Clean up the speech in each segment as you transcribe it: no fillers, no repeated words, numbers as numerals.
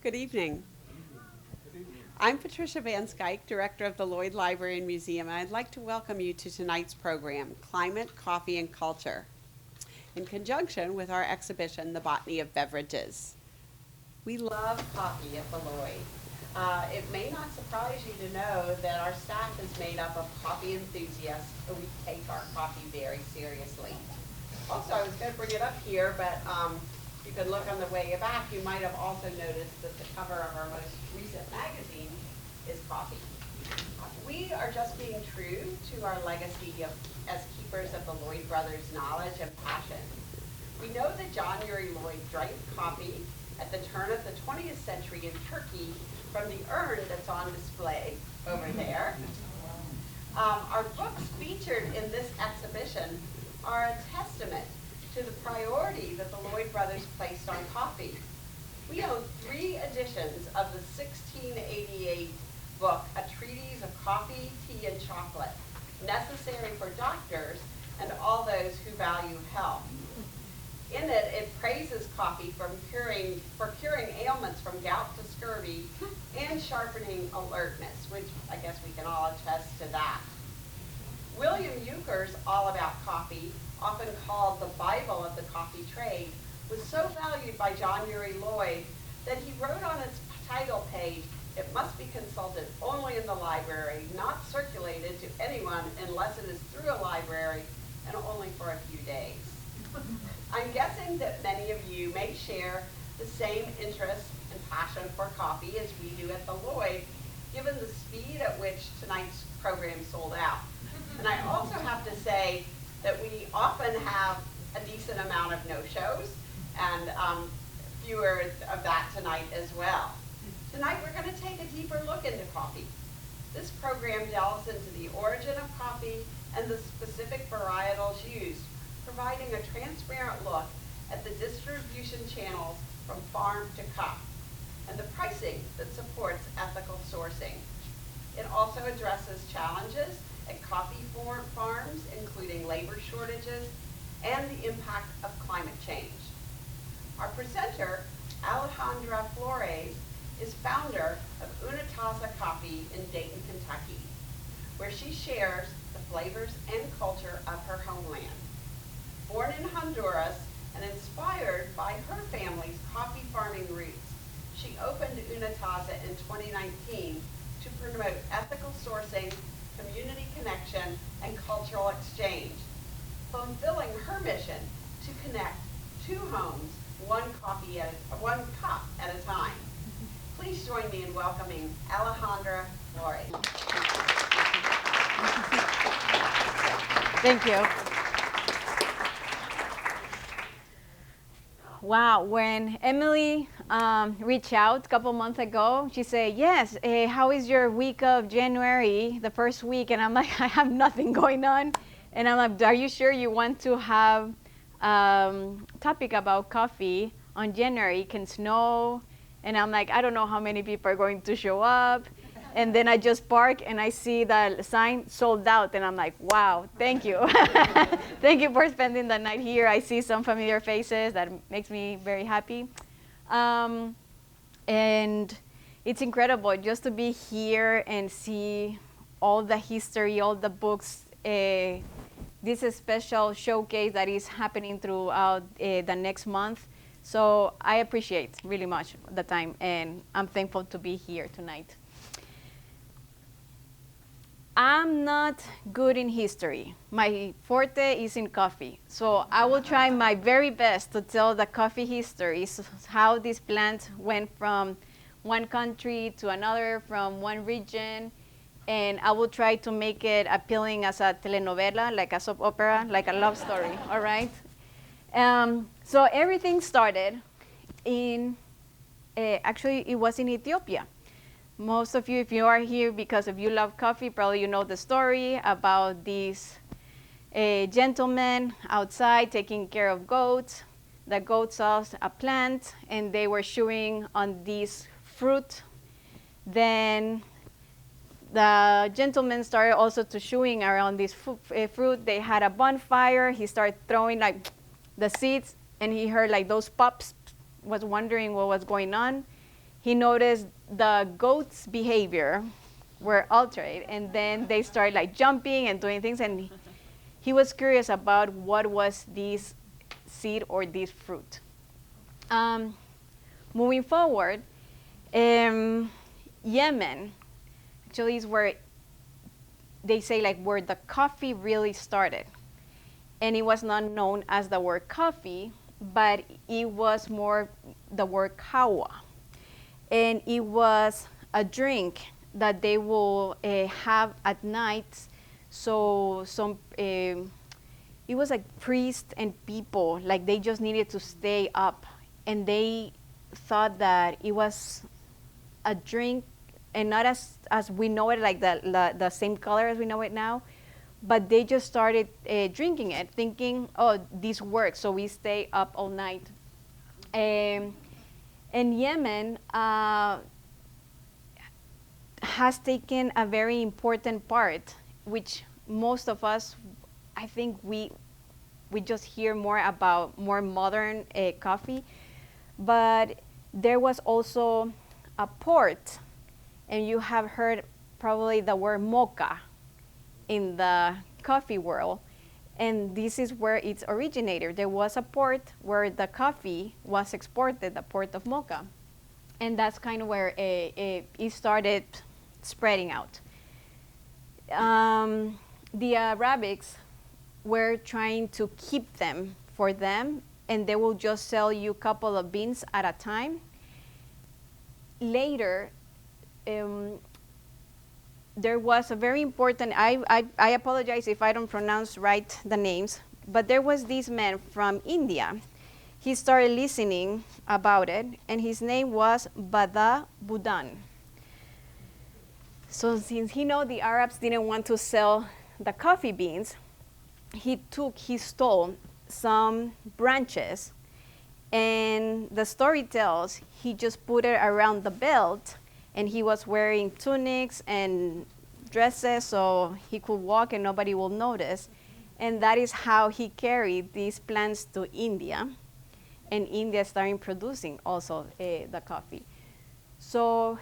Good evening. I'm Patricia Van Skyke, Director of the Lloyd Library and Museum, and I'd like to welcome you to tonight's program, Climate, Coffee, and Culture, in conjunction with our exhibition, The Botany of Beverages. We love coffee at the Lloyd. It may not surprise you to know that our staff is made up of coffee enthusiasts, and we take our coffee very seriously. Also, I was going to bring it up here, but you can look on the way back. You might have also noticed that the cover of our most recent magazine is coffee. We are just being true to our legacy as keepers of the Lloyd brothers' knowledge and passion. We know that John Uri Lloyd drank coffee at the turn of the 20th century in Turkey from the urn that's on display over there. Our books featured in this exhibition are a testament to the priority that the Lloyd brothers placed on coffee. We own 3 editions of the 1688 book, A Treatise of Coffee, Tea, and Chocolate, necessary for doctors and all those who value health. In it, it praises coffee for curing ailments from gout to scurvy and sharpening alertness, which I guess we can all attest to that. William Euchre's All About Coffee, often called the Bible of the coffee trade, was so valued by John Uri Lloyd that he wrote on its title page, "It must be consulted only in the library, not circulated to anyone unless it is through a library and only for a few days." I'm guessing that many of you may share the same interest and passion for coffee as we do at the Lloyd, given the speed at which tonight's program sold out. And I also have to say that we often have a decent amount of no-shows and fewer of that tonight as well. Tonight we're going to take a deeper look into coffee. This program delves into the origin of coffee and the specific varietals used, providing a transparent look at the distribution channels from farm to cup and the pricing that supports ethical sourcing. It also addresses challenges at coffee farms, including labor shortages and the impact of climate change. Our presenter, Alejandra Flores, is founder of Unataza Coffee in Dayton, Kentucky, where she shares the flavors and culture of her homeland. Born in Honduras and inspired by her family's coffee farming roots, she opened Unataza in 2019 to promote ethical sourcing, community connection, and cultural exchange, fulfilling her mission to connect 2 homes, one cup at a time. Please join me in welcoming Alejandra Flores. Thank you. Wow, when Emily reached out a couple months ago, she said, yes, how is your week of January, the first week? And I'm like, I have nothing going on. And I'm like, are you sure you want to have topic about coffee on January? It can snow. And I'm like, I don't know how many people are going to show up. And then I just park and I see the sign sold out. And I'm like, wow, thank you. Thank you for spending the night here. I see some familiar faces. That makes me very happy. And it's incredible just to be here and see all the history, all the books. This is a special showcase that is happening throughout the next month. So I appreciate really much the time. And I'm thankful to be here tonight. I'm not good in history. My forte is in coffee. So I will try my very best to tell the coffee histories, how this plant went from one country to another, from one region. And I will try to make it appealing as a telenovela, like a soap opera, like a love story, all right? So everything started in, actually it was in Ethiopia. Most of you, if you are here because if you love coffee, probably you know the story about these gentlemen outside taking care of goats. The goats saw a plant and they were chewing on this fruit. Then the gentleman started also to chewing around this fruit. They had a bonfire. He started throwing like the seeds and he heard like those pops, was wondering what was going on. he noticed the goats' behavior were altered, and then they started like jumping and doing things, and he was curious about what was this seed or this fruit. Moving forward, Yemen actually is where they say like where the coffee really started. And it was not known as the word coffee, but it was more the word kawa. And it was a drink that they will have at night. So it was like priests and people, like they just needed to stay up. And they thought that it was a drink, and not as we know it, like the same color as we know it now, but they just started drinking it, thinking, oh, this works, so we stay up all night. And Yemen has taken a very important part, which most of us, I think we just hear more about more modern coffee, but there was also a port, and you have heard probably the word mocha in the coffee world, and this is where it's originated. There was a port where the coffee was exported, the port of Mocha, and that's kind of where it started spreading out. The Arabics were trying to keep them for them, and they will just sell you a couple of beans at a time. Later, there was a very important, I apologize if I don't pronounce right the names, but there was this man from India. He started listening about it, and his name was Bada Budan. So since he know the Arabs didn't want to sell the coffee beans, he stole some branches, and the story tells he just put it around the belt, and he was wearing tunics and dresses so he could walk and nobody will notice. And that is how he carried these plants to India, and India started producing also the coffee. So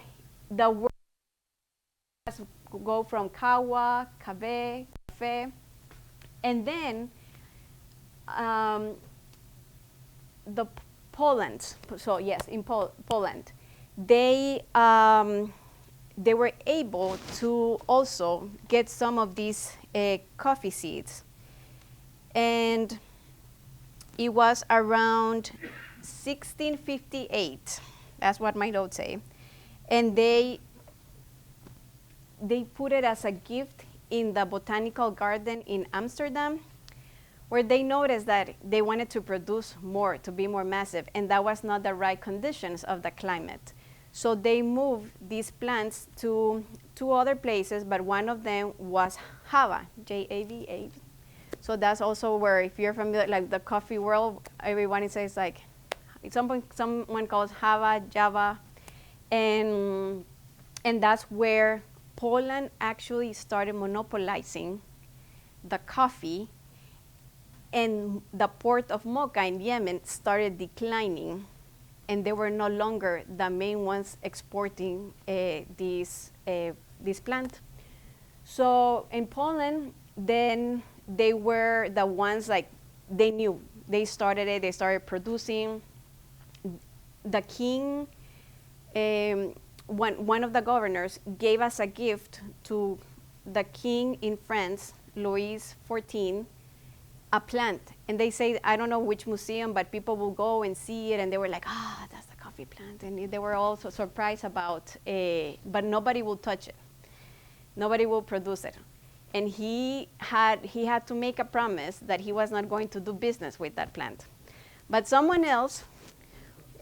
the word go from kawa, kabe, cafe, and then the Poland. So yes, in Poland, they were able to also get some of these coffee seeds, and it was around 1658. That's what my notes say, and they put it as a gift in the botanical garden in Amsterdam, where they noticed that they wanted to produce more, to be more massive, and that was not the right conditions of the climate. So they moved these plants to two other places, but one of them was Java, Java. So that's also where, if you're familiar, like the coffee world, everyone says like, someone calls Java, and that's where Poland actually started monopolizing the coffee, and the port of Mocha in Yemen started declining, and they were no longer the main ones exporting this plant. So in Poland, then they were the ones, like, they knew. They started it, they started producing. The king, one of the governors gave us a gift to the king in France, Louis XIV, a plant. And they say, I don't know which museum, but people will go and see it, and they were like, that's the coffee plant. And they were also surprised about but nobody will touch it. Nobody will produce it. And he had to make a promise that he was not going to do business with that plant. But someone else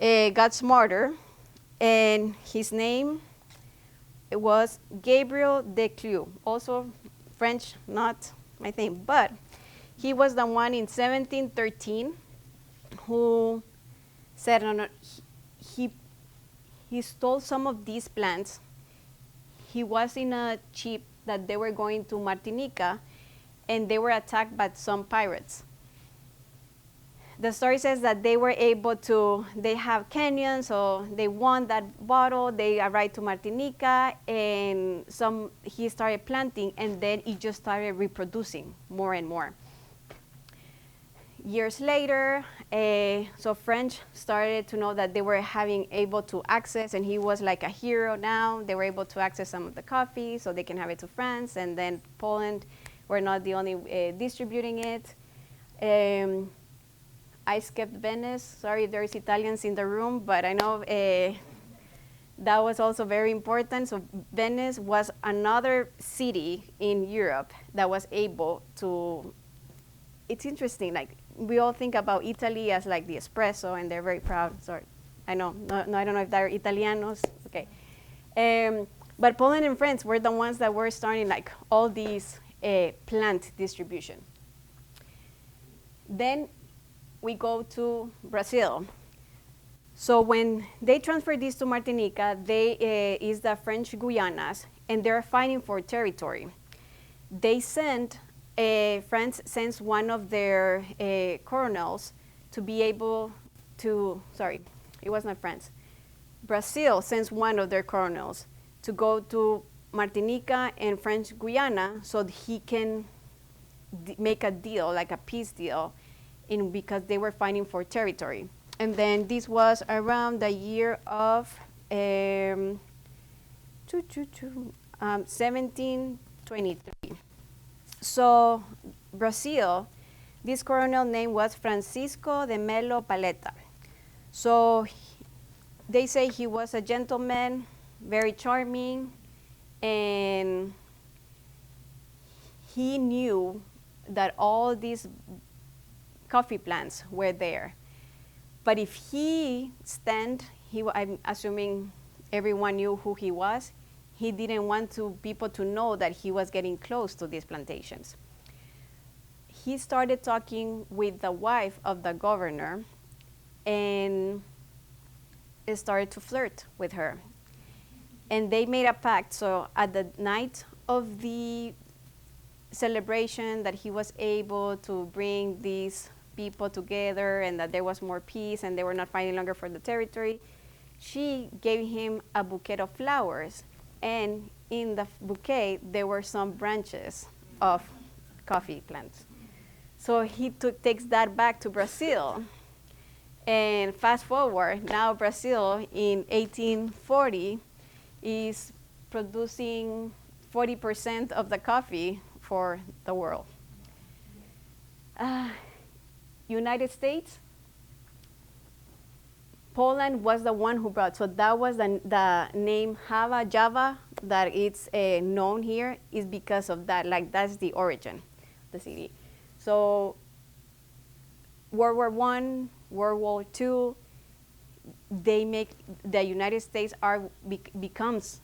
got smarter, and his name was Gabriel Declieux, also French, not my thing, but he was the one in 1713 who said, no, he stole some of these plants. He was in a ship that they were going to Martinica, and they were attacked by some pirates. the story says that they were able to, they have canyons, so they won that bottle. They arrived to Martinica, and he started planting, and then it just started reproducing more and more. Years later, so French started to know that they were able to access, and he was like a hero now. They were able to access some of the coffee so they can have it to France, and then Poland were not the only distributing it. I skipped Venice. Sorry if there's Italians in the room, but I know that was also very important. So Venice was another city in Europe that was able to, it's interesting, like we all think about Italy as like the espresso, and they're very proud. Sorry, I know, no, I don't know if they're Italianos, okay. But Poland and France were the ones that were starting like all these plant distribution. Then we go to Brazil. So when they transferred this to Martinica, is the French Guianas, and they're fighting for territory. They France sends one of their colonels to be able to, sorry, it was not France. Brazil sends one of their colonels to go to Martinica and French Guiana so that he can make a deal, like a peace deal, because they were fighting for territory. And then this was around the year of 1723. So Brazil, this colonel name was Francisco de Melo Paleta. So they say he was a gentleman, very charming, and he knew that all these coffee plants were there. But if I'm assuming everyone knew who he was, he didn't want people to know that he was getting close to these plantations. He started talking with the wife of the governor and started to flirt with her. And they made a pact, so at the night of the celebration that he was able to bring these people together and that there was more peace and they were not fighting longer for the territory, she gave him a bouquet of flowers, and in the bouquet there were some branches of coffee plants. So he takes that back to Brazil, and fast forward, now Brazil in 1840 is producing 40% of the coffee for the world. United States, Poland was the one who brought, so that was the name Java that it's known here is because of that, like that's the origin of the city. So World War I, World War II, the United States becomes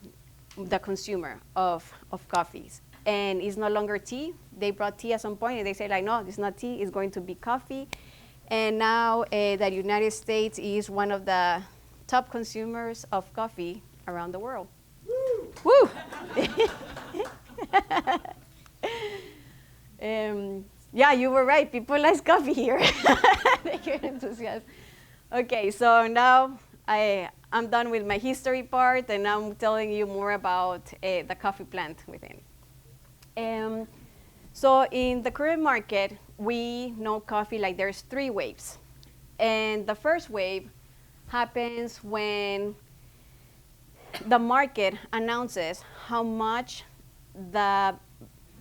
the consumer of coffees. And it's no longer tea. They brought tea at some point, and they say, like, no, it's not tea, it's going to be coffee. And now the United States is one of the top consumers of coffee around the world. Woo! Yeah, you were right. People like coffee here. They get enthusiastic. Okay, so now I'm done with my history part, and I'm telling you more about the coffee plant within. So in the current market, we know coffee like there's 3 waves. And the first wave happens when the market announces how much the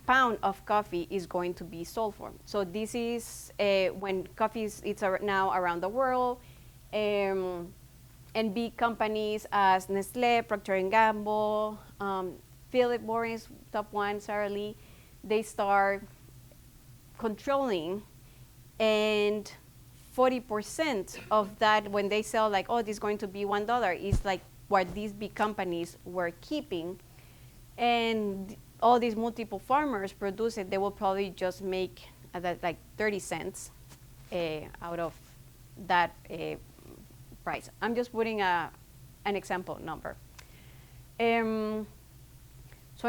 pound of coffee is going to be sold for. So this is when coffee it's now around the world, and big companies as Nestle, Procter & Gamble, Philip Morris, top one, Sara Lee, they start controlling, and 40% of that, when they sell like, oh, this is going to be $1, is like what these big companies were keeping. And all these multiple farmers produce it, they will probably just make like 30 cents out of that price. I'm just putting an example number. So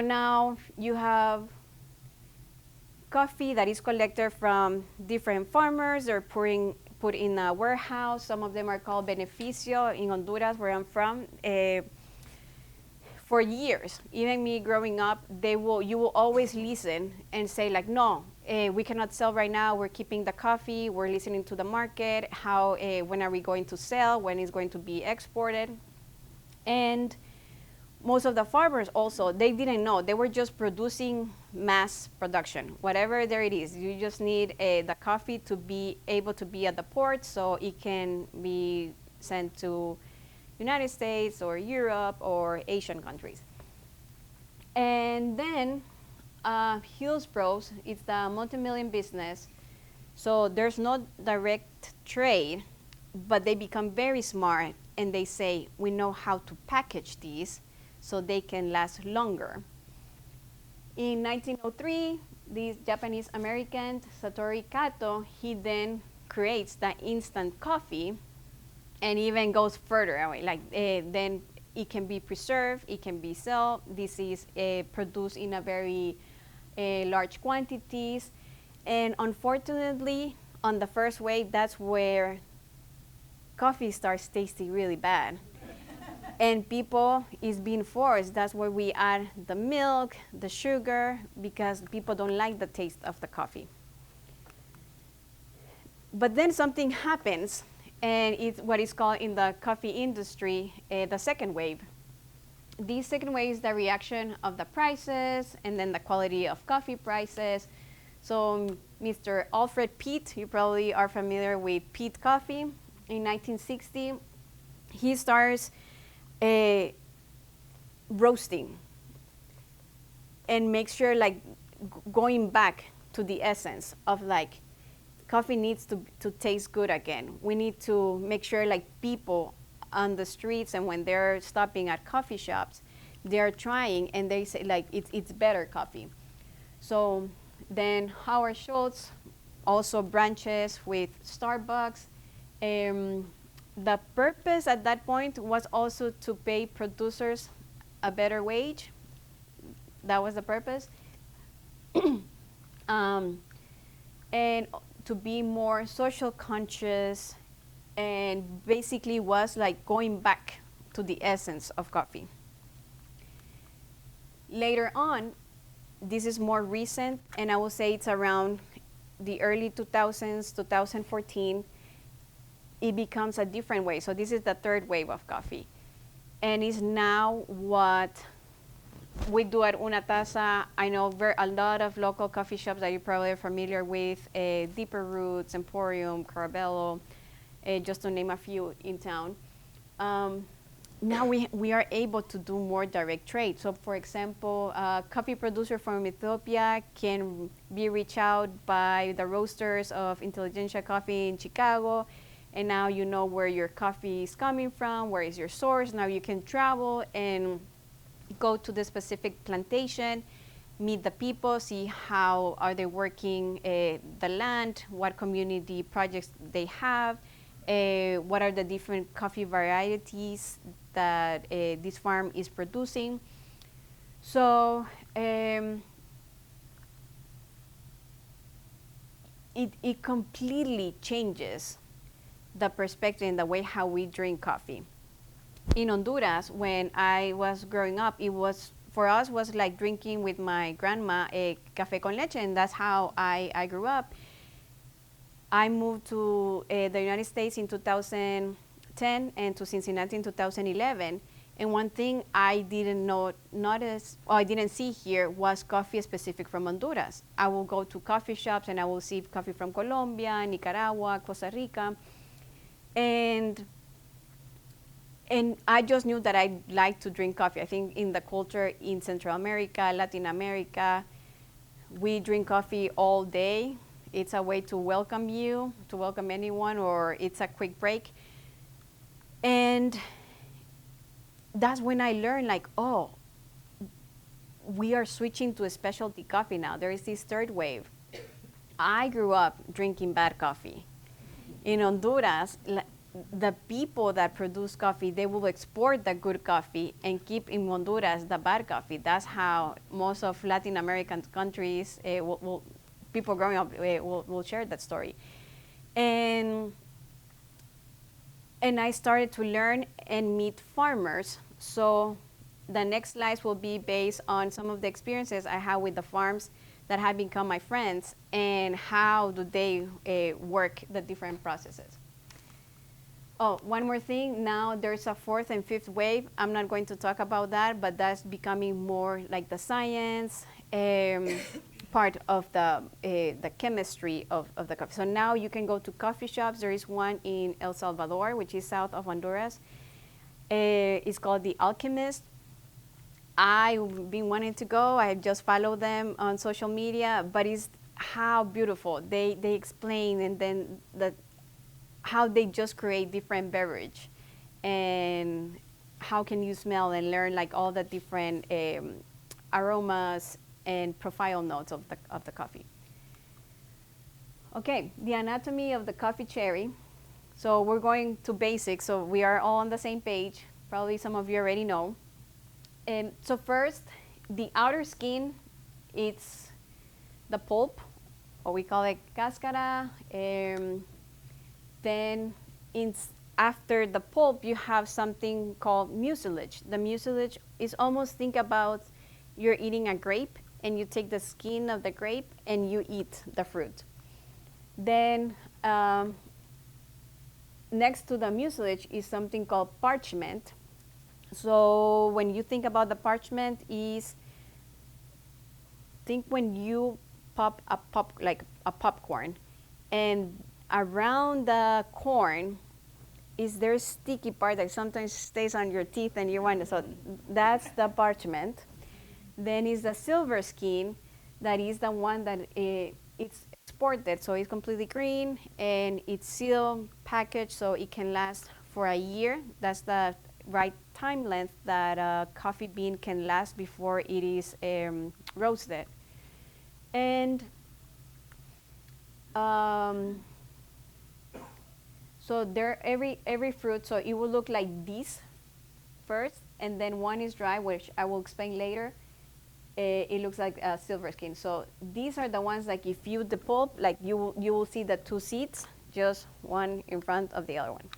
now you have coffee that is collected from different farmers. They're put in a warehouse. Some of them are called beneficio in Honduras, where I'm from. For years, even me growing up, you will always listen and say like, no, we cannot sell right now. We're keeping the coffee. We're listening to the market. When are we going to sell? When is going to be exported? And most of the farmers also, they didn't know. They were just producing mass production, whatever there it is. You just need the coffee to be able to be at the port so it can be sent to United States or Europe or Asian countries. And then Hillsborough, it's the multi-million business. So there's no direct trade, but they become very smart and they say, we know how to package these so they can last longer. In 1903, this Japanese American, Satoru Kato, he then creates the instant coffee and even goes further away. Then it can be preserved, it can be sold. This is produced in a very large quantities. And unfortunately, on the first wave, that's where coffee starts tasting really bad. And people is being forced. That's where we add the milk, the sugar, because people don't like the taste of the coffee. But then something happens, and it's what is called in the coffee industry the second wave. The second wave is the reaction of the prices and then the quality of coffee prices. So Mr. Alfred Peet, you probably are familiar with Peet Coffee. In 1960, he starts roasting and makes sure going back to the essence of coffee needs to taste good again. We need to make sure people on the streets and when they're stopping at coffee shops, they're trying and they say it's better coffee. So then Howard Schultz also branches with Starbucks. The purpose at that point was also to pay producers a better wage. That was the purpose. And to be more social conscious, and basically was going back to the essence of coffee. Later on, this is more recent, and I will say it's around the early 2000s, 2014, it becomes a different way. So this is the third wave of coffee. And it's now what we do at Unataza. I know a lot of local coffee shops that you're probably familiar with, Deeper Roots, Emporium, Carabello, just to name a few in town. Now we are able to do more direct trade. So for example, a coffee producer from Ethiopia can be reached out by the roasters of Intelligentsia Coffee in Chicago, and now you know where your coffee is coming from, where is your source. Now you can travel and go to the specific plantation, meet the people, see how are they working the land, what community projects they have, what are the different coffee varieties that this farm is producing. So it completely changes the perspective and the way how we drink coffee. In Honduras, when I was growing up, for us was like drinking with my grandma a café con leche, and that's how I grew up. I moved to the United States in 2010 and to Cincinnati in 2011. And one thing I didn't I didn't see here was coffee specific from Honduras. I will go to coffee shops and I will see coffee from Colombia, Nicaragua, Costa Rica. And I just knew that I liked to drink coffee. I think in the culture in Central America, Latin America, we drink coffee all day. It's a way to welcome you, to welcome anyone, or it's a quick break. And that's when I learned oh, we are switching to a specialty coffee now. There is this third wave. I grew up drinking bad coffee. In Honduras, the people that produce coffee, they will export the good coffee and keep in Honduras the bad coffee. That's how most of Latin American countries people growing up will share that story. And I started to learn and meet farmers. So the next slides will be based on some of the experiences I had with the farms that have become my friends and how do they work the different processes. Oh, one more thing. Now there's a fourth and fifth wave. I'm not going to talk about that, but that's becoming more like the science part of the chemistry of the coffee. So now you can go to coffee shops. There is one in El Salvador, which is south of Honduras. It's called The Alchemist. I've been wanting to go. I just follow them on social media, but it's how beautiful. They explain and then how they just create different beverage and how can you smell and learn like all the different aromas and profile notes of the coffee. Okay, the anatomy of the coffee cherry. So we're going to basics, so we are all on the same page. Probably some of you already know. So first, the outer skin, it's the pulp, or we call it cáscara. Then after the pulp, you have something called mucilage. The mucilage is almost, think about you're eating a grape and you take the skin of the grape and you eat the fruit. Then next to the mucilage is something called parchment. So when you think about the parchment think when you pop like a popcorn, and around the corn is there a sticky part that sometimes stays on your teeth and you want to, so that's the parchment. Then is the silver skin, that is the one that it's exported, so it's completely green and it's sealed, packaged, so it can last for a year. That's the right time length that a coffee bean can last before it is roasted. And so there, every fruit, so it will look like this first, and then one is dry, which I will explain later. It looks like a silver skin. So these are the ones, like if you the pulp, like you will see the two seeds, just one in front of the other one.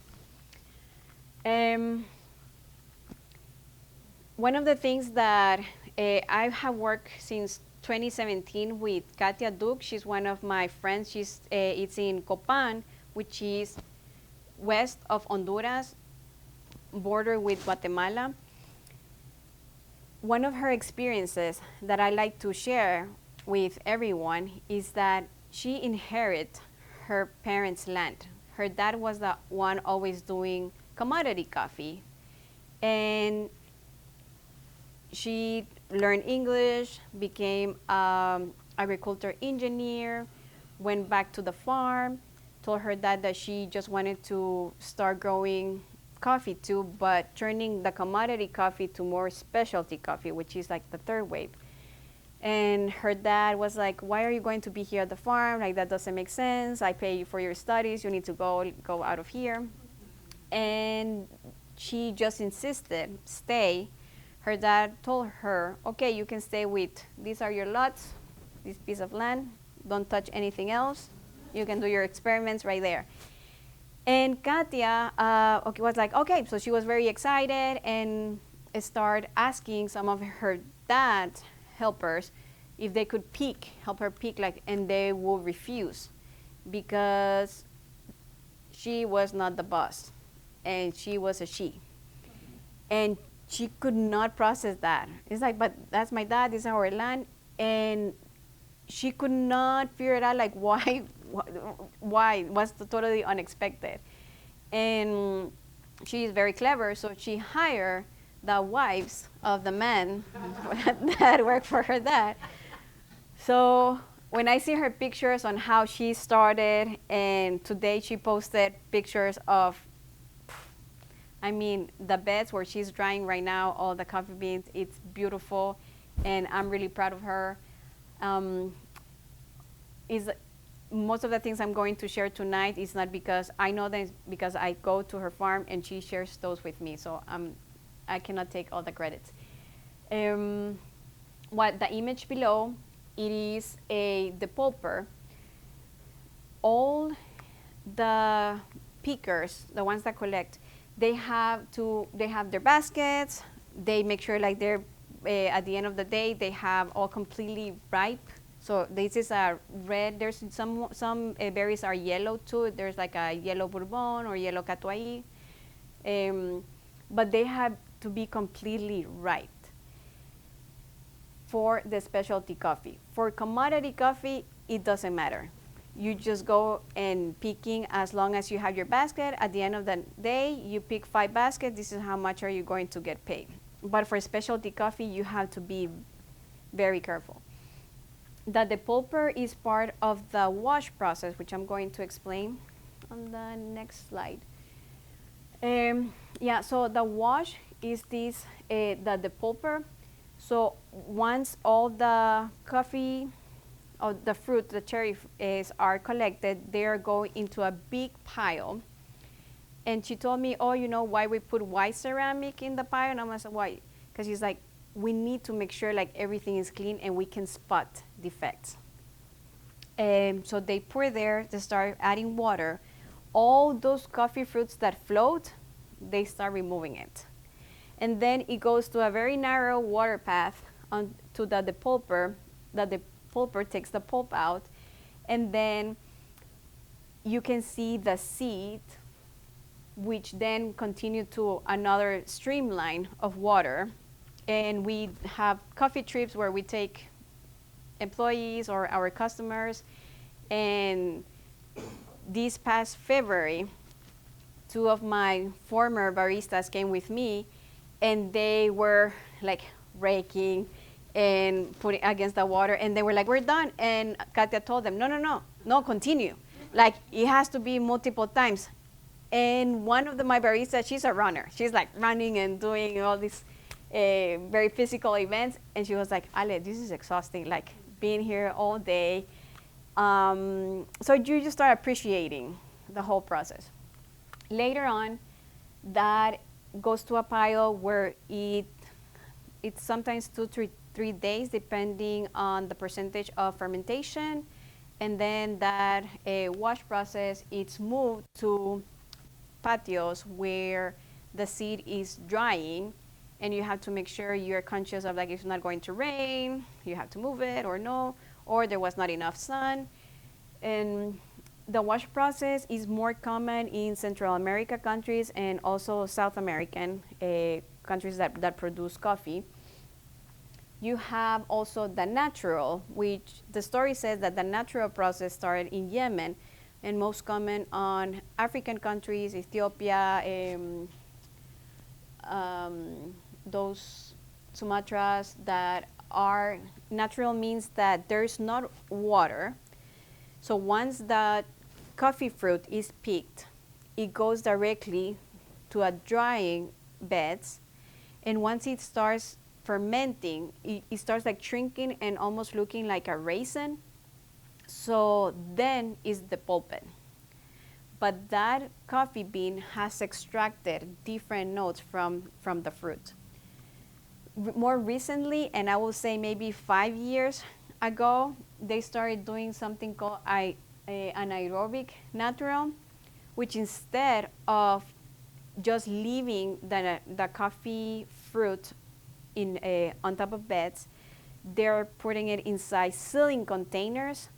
One of the things that I have worked since 2017 with Katia Duke. She's one of my friends. It's in Copan, which is west of Honduras, border with Guatemala. One of her experiences that I like to share with everyone is that she inherited her parents' land. Her dad was the one always doing commodity coffee, and she learned English, became an agriculture engineer, went back to the farm, told her dad that she just wanted to start growing coffee too, but turning the commodity coffee to more specialty coffee, which is like the third wave. And her dad was like, why are you going to be here at the farm? Like, that doesn't make sense. I pay you for your studies. You need to go out of here. And she just insisted, stay. Her dad told her, okay, you can stay with, these are your lots, this piece of land. Don't touch anything else. You can do your experiments right there. And Katia was like, okay. So she was very excited and started asking some of her dad's helpers if they could help her pick, like, and they will refuse because she was not the boss and she was a she. And she could not process that. It's like, but that's my dad, this is our land. And she could not figure it out, like, why was totally unexpected. And she is very clever, so she hired the wives of the men that work for her dad. So when I see her pictures on how she started, and today she posted pictures of, I mean, the beds where she's drying right now, all the coffee beans, it's beautiful, and I'm really proud of her. Most of the things I'm going to share tonight is not because I know them, because I go to her farm and she shares those with me. So I cannot take all the credits. What the image below it is the pulper. All the pickers, the ones that collect, they have their baskets. They make sure like they're at the end of the day they have all completely ripe. So this is a red. There's some berries are yellow too. There's like a yellow bourbon or yellow catuai, but they have to be completely ripe for the specialty coffee. For commodity coffee, it doesn't matter. You just go and picking as long as you have your basket. At the end of the day, you pick 5 baskets. This is how much are you going to get paid. But for specialty coffee, you have to be very careful. That the pulper is part of the wash process, which I'm going to explain on the next slide. Yeah, so the wash is this, the pulper. So once all the coffee, or the fruit, the cherry are collected, they are going into a big pile. And she told me, oh, you know why we put white ceramic in the pile? And I was like, why? Because she's like, we need to make sure like everything is clean and we can spot defects. So they pour there, they start adding water. All those coffee fruits that float, they start removing it. And then it goes to a very narrow water path to the pulper, that the pulper takes the pulp out, and then you can see the seed, which then continue to another streamline of water. And we have coffee trips where we take employees or our customers, and this past February, 2 of my former baristas came with me, and they were like raking and putting against the water, and they were like, we're done. And Katia told them, no, continue. Like, it has to be multiple times. And one of my baristas, she's a runner. She's like running and doing all these very physical events. And she was like, Ale, this is exhausting, like being here all day. So you just start appreciating the whole process. Later on, that goes to a pile where it's sometimes 2 to 3 days, depending on the percentage of fermentation. And then that wash process, it's moved to patios where the seed is drying, and you have to make sure you're conscious of like, if it's not going to rain, you have to move it or no, or there was not enough sun. And the wash process is more common in Central America countries and also South American countries that produce coffee. You have also the natural, which the story says that the natural process started in Yemen and most common on African countries, Ethiopia, those Sumatras that are natural, means that there's not water. So once the coffee fruit is picked, it goes directly to a drying beds, and once it starts fermenting, it starts like shrinking and almost looking like a raisin. So then is the pulpit. But that coffee bean has extracted different notes from the fruit. More recently, and I will say maybe 5 years ago, they started doing something called anaerobic natural, which instead of just leaving the coffee fruit on top of beds, they're putting it inside sealing containers,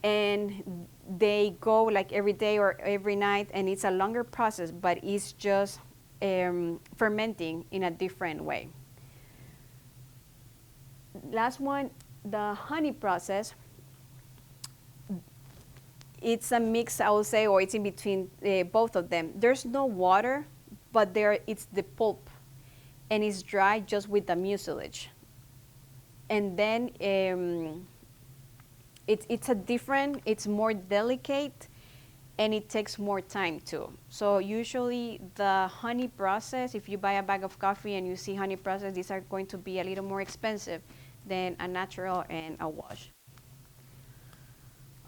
and they go like every day or every night, and it's a longer process, but it's just fermenting in a different way. Last one, the honey process. It's a mix, I would say, or it's in between both of them. There's no water, but it's the pulp, and it's dry just with the mucilage. And then it's more delicate, and it takes more time too. So usually the honey process, if you buy a bag of coffee and you see honey process, these are going to be a little more expensive than a natural and a wash.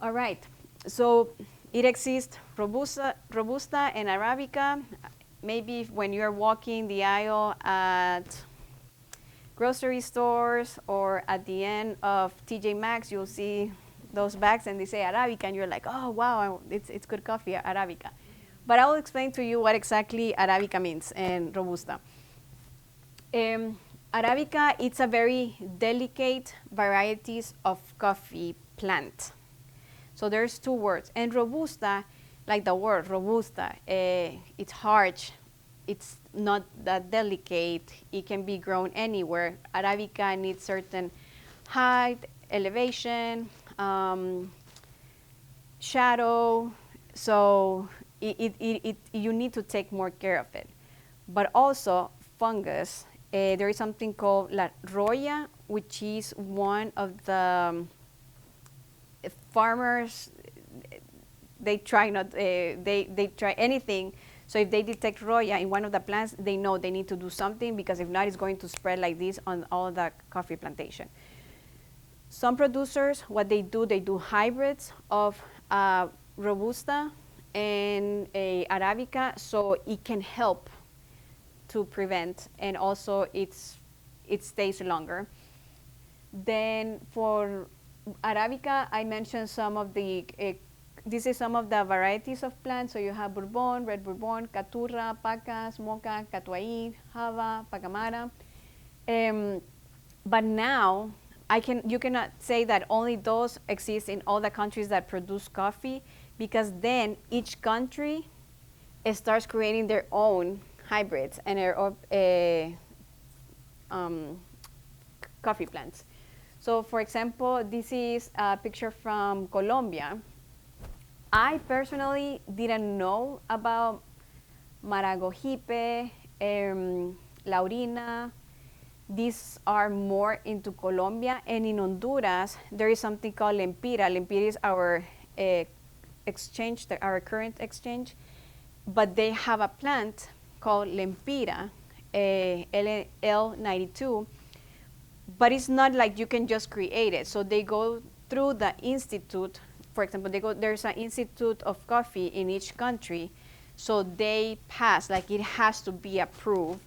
All right, so it exists Robusta and Arabica. Maybe when you're walking the aisle at grocery stores or at the end of TJ Maxx, you'll see those bags and they say Arabica, and you're like, oh, wow, it's good coffee, Arabica. But I will explain to you what exactly Arabica means and Robusta. Arabica, it's a very delicate varieties of coffee plant. So there's two words. And Robusta, like the word Robusta, it's harsh. It's not that delicate. It can be grown anywhere. Arabica needs certain height, elevation, shadow. So you need to take more care of it. But also fungus. There is something called La Roya, which is one of the farmers. They try not. They try anything. So if they detect Roya in one of the plants, they know they need to do something, because if not, it's going to spread like this on all the coffee plantation. Some producers, what they do hybrids of Robusta and a Arabica, so it can help to prevent, and also it stays longer. Then for Arabica, I mentioned some of the, this is some of the varieties of plants. So you have Bourbon, Red Bourbon, Caturra, Pacas, Mocha, Catuai, Java, Pacamara. But now, you cannot say that only those exist in all the countries that produce coffee, because then each country starts creating their own hybrids and their coffee plants. So for example, this is a picture from Colombia. I personally didn't know about Maragogipe, Laurina. These are more into Colombia. And in Honduras, there is something called Lempira. Lempira is our exchange, our current exchange. But they have a plant called Lempira, L92. But it's not like you can just create it. So they go through the institute. For example, there's an institute of coffee in each country. So they pass, like it has to be approved.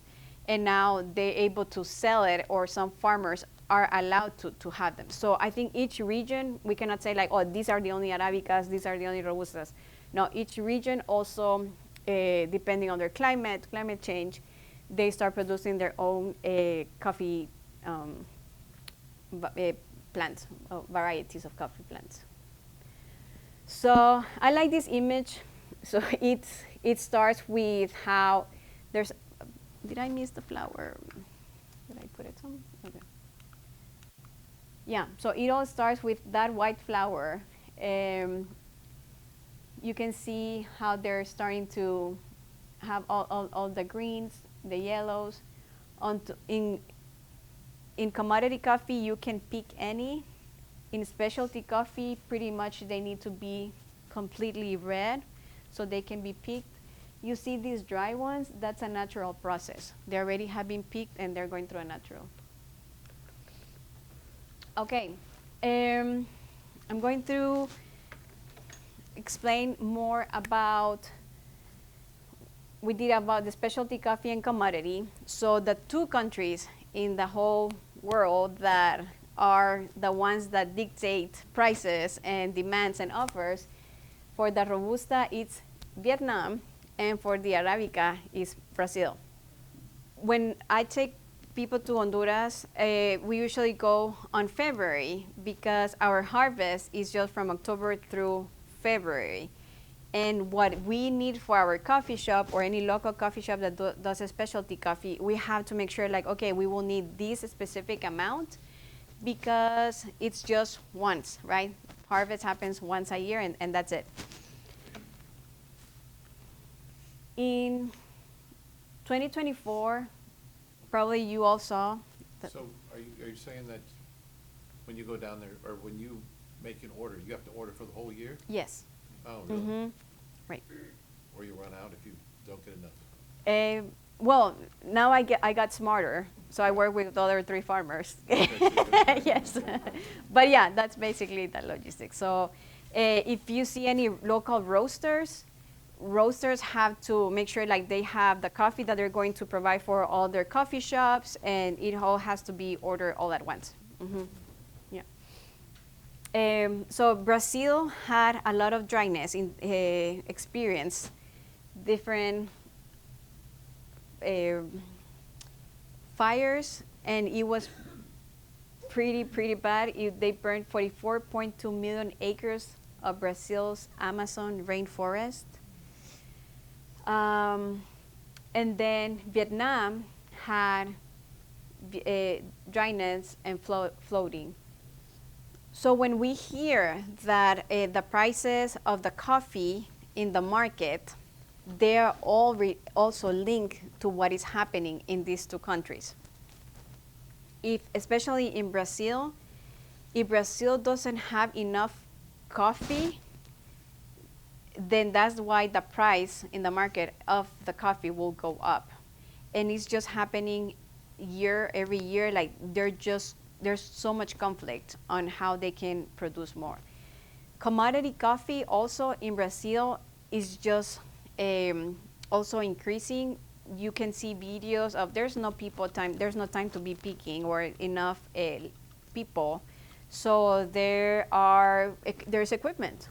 And now they're able to sell it, or some farmers are allowed to have them. So I think each region, we cannot say like, oh, these are the only Arabicas, these are the only Robustas. No, each region also, depending on their climate change, they start producing their own coffee plants, varieties of coffee plants. So I like this image. So it starts with how there's, did I miss the flower? Did I put it some? Okay. Yeah, so it all starts with that white flower. You can see how they're starting to have all the greens, the yellows. In commodity coffee, you can pick any. In specialty coffee, pretty much they need to be completely red so they can be picked. You see these dry ones, that's a natural process. They already have been picked and they're going through a natural. Okay, I'm going to explain more about, we did about the specialty coffee and commodity. So the two countries in the whole world that are the ones that dictate prices and demands and offers, for the Robusta, it's Vietnam, and for the Arabica, it's Brazil. When I take people to Honduras, we usually go on February, because our harvest is just from October through February. And what we need for our coffee shop, or any local coffee shop that does a specialty coffee, we have to make sure like, okay, we will need this specific amount, because it's just once, right? Harvest happens once a year, and that's it. In 2024, probably you all saw. So are you saying that when you go down there, or when you make an order, you have to order for the whole year? Yes. Oh, really? Mm-hmm. Right. Or you run out if you don't get enough? Well, now I got smarter, so I work with the other 3 farmers. Yes. But yeah, that's basically the logistics. So if you see any local roasters, roasters have to make sure like they have the coffee that they're going to provide for all their coffee shops, and it all has to be ordered all at once. Yeah. So Brazil had a lot of dryness in experience, different fires, and it was pretty bad. They burned 44.2 million acres of Brazil's Amazon rainforest. And then Vietnam had dryness and flooding. So when we hear that the prices of the coffee in the market, they are all also linked to what is happening in these two countries. Especially in Brazil, if Brazil doesn't have enough coffee, then that's why the price in the market of the coffee will go up. And it's just happening every year, like there's so much conflict on how they can produce more. Commodity coffee also in Brazil is just also increasing. You can see videos of there's no time to be picking or enough people. So there's equipment.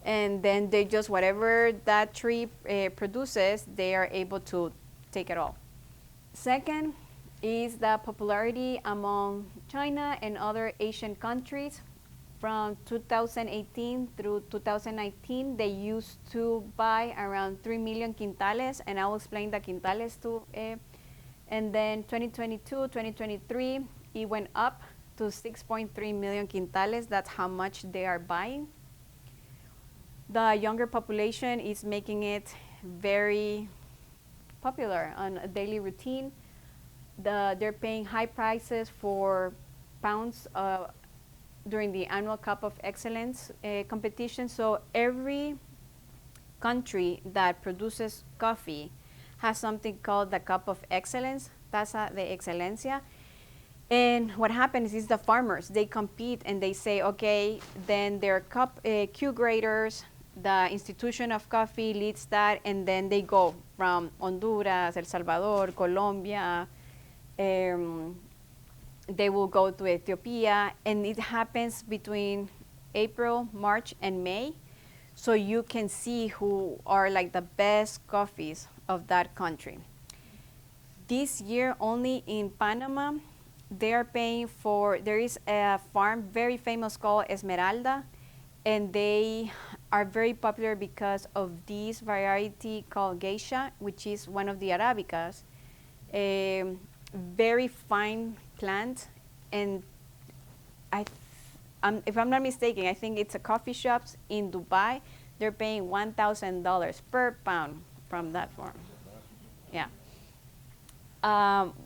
And then they just, whatever that tree produces, they are able to take it all. Second is the popularity among China and other Asian countries. From 2018 through 2019, they used to buy around 3 million quintales, and I will explain the quintales too. And then 2022, 2023, it went up to 6.3 million quintales. That's how much they are buying. The younger population is making it very popular on a daily routine. They're paying high prices for pounds during the annual Cup of Excellence competition. So every country that produces coffee has something called the Cup of Excellence, Taza de Excelencia. And what happens is the farmers, they compete and they say, okay, then their Q graders, the institution of coffee leads that, and then they go from Honduras, El Salvador, Colombia, they will go to Ethiopia, and it happens between April, March, and May. So you can see who are like the best coffees of that country. This year, only in Panama, they are paying there is a farm very famous called Esmeralda, and they are very popular because of this variety called Geisha, which is one of the Arabicas. Very fine plant, and if I'm not mistaken, I think it's a coffee shops in Dubai. They're paying $1,000 per pound from that farm. Yeah.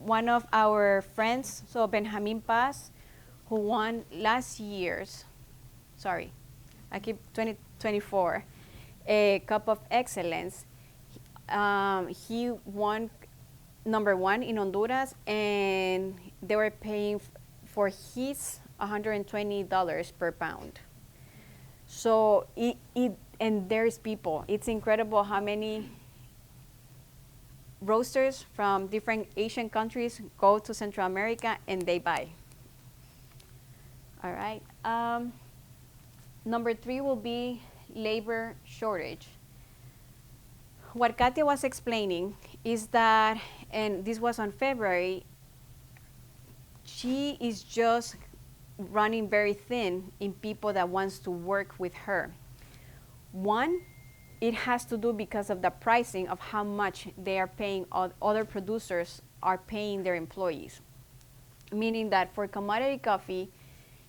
One of our friends, so Benjamin Paz, who won last year's, I keep 2024, a Cup of Excellence. He won #1 in Honduras, and they were paying for his $120 per pound. So and there's people. It's incredible how many roasters from different Asian countries go to Central America and they buy. All right. #3 will be labor shortage. What Katia was explaining is that, and this was on February, she is just running very thin in people that wants to work with her. One, it has to do because of the pricing of how much they are paying, other producers are paying their employees. Meaning that for commodity coffee,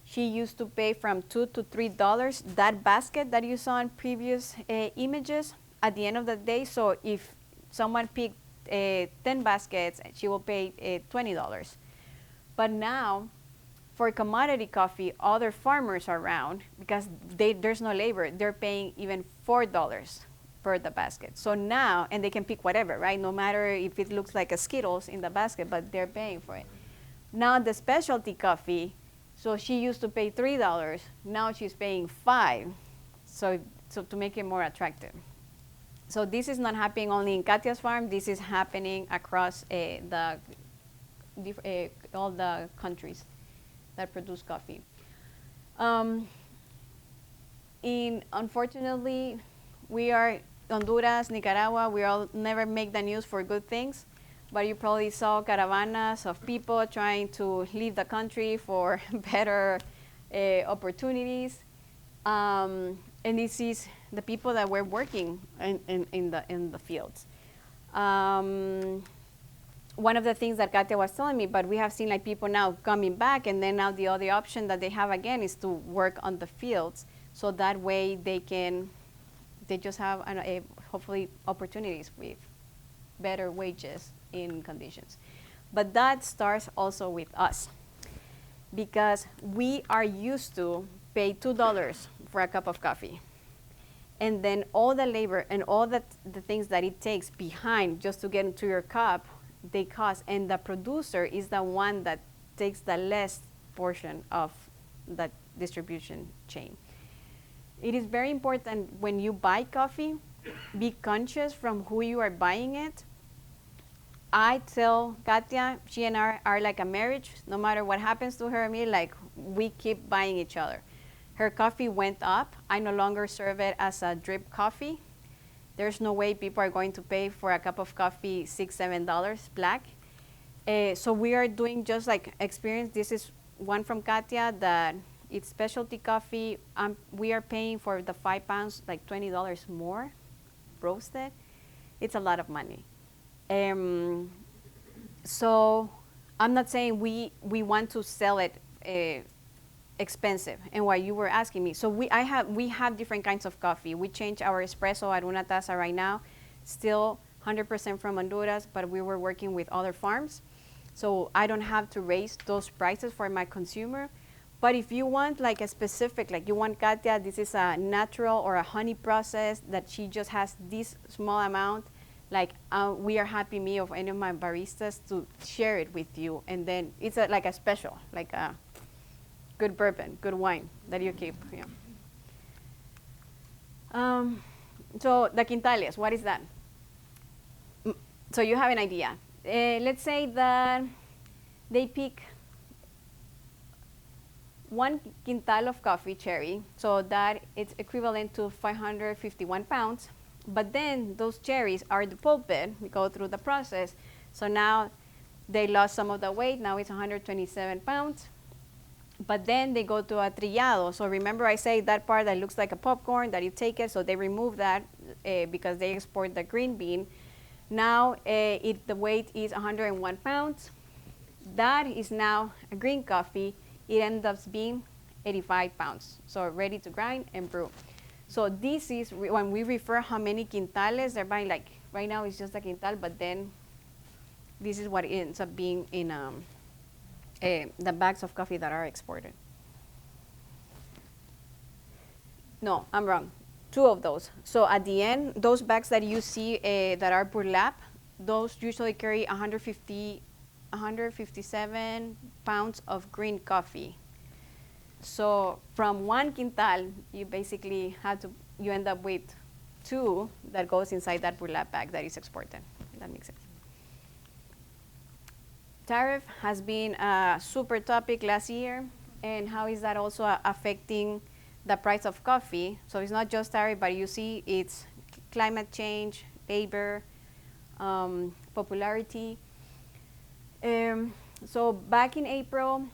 she used to pay from $2 to $3. That basket that you saw in previous images, at the end of the day, so if someone picked 10 baskets, she will pay $20. But now, for commodity coffee, other farmers are around, because there's no labor, they're paying even $4 per the basket. So now, and they can pick whatever, right? No matter if it looks like a Skittles in the basket, but they're paying for it. Now the specialty coffee, so she used to pay $3, now she's paying $5, so to make it more attractive. So this is not happening only in Katya's farm. This is happening across all the countries that produce coffee. Unfortunately, we are Honduras, Nicaragua. We all never make the news for good things, but you probably saw caravanas of people trying to leave the country for better opportunities. And this is the people that were working in the fields. One of the things that Katya was telling me, but we have seen like people now coming back, and then now the other option that they have again is to work on the fields, so that way they just have hopefully opportunities with better wages in conditions. But that starts also with us, because we are used to pay $2 for a cup of coffee. And then all the labor and all the things that it takes behind just to get into your cup, they cost. And the producer is the one that takes the less portion of that distribution chain. It is very important when you buy coffee, be conscious from who you are buying it. I tell Katya, she and I are like a marriage. No matter what happens to her and me, like we keep buying each other. Her coffee went up. I no longer serve it as a drip coffee. There's no way people are going to pay for a cup of coffee $6, $7 black. So we are doing just like experience. This is one from Katya that it's specialty coffee. We are paying for the 5 pounds like $20 more roasted. It's a lot of money. So I'm not saying we want to sell it expensive. And why you were asking me, so we have different kinds of coffee. We change our espresso at Unataza right now, still 100% from Honduras, but we were working with other farms, so I don't have to raise those prices for my consumer. But if you want like a specific, like you want Katya, this is a natural or a honey process that she just has this small amount, like we are happy, me or any of my baristas, to share it with you. And then it's like a special, like a good bourbon, good wine that you keep. Yeah. So the quintales, what is that? So you have an idea. Let's say that they pick 1 quintal of coffee cherry, so that it's equivalent to 551 pounds. But then those cherries are depulped. We go through the process. So now they lost some of the weight. Now it's 127 pounds. But then they go to a trillado. So remember I say that part that looks like a popcorn, that you take it, so they remove that because they export the green bean. Now the weight is 101 pounds. That is now a green coffee. It ends up being 85 pounds. So ready to grind and brew. So this is, when we refer how many quintales they're buying, like right now it's just a quintal, but then this is what it ends up being in the bags of coffee that are exported. No, I'm wrong. 2 of those. So at the end, those bags that you see that are burlap, those usually carry 157 pounds of green coffee. So from 1 quintal, you basically you end up with 2 that goes inside that burlap bag that is exported. That makes sense. Tariff has been a super topic last year, and how is that also affecting the price of coffee? So it's not just tariff, but you see it's climate change, labor, popularity. So back in April,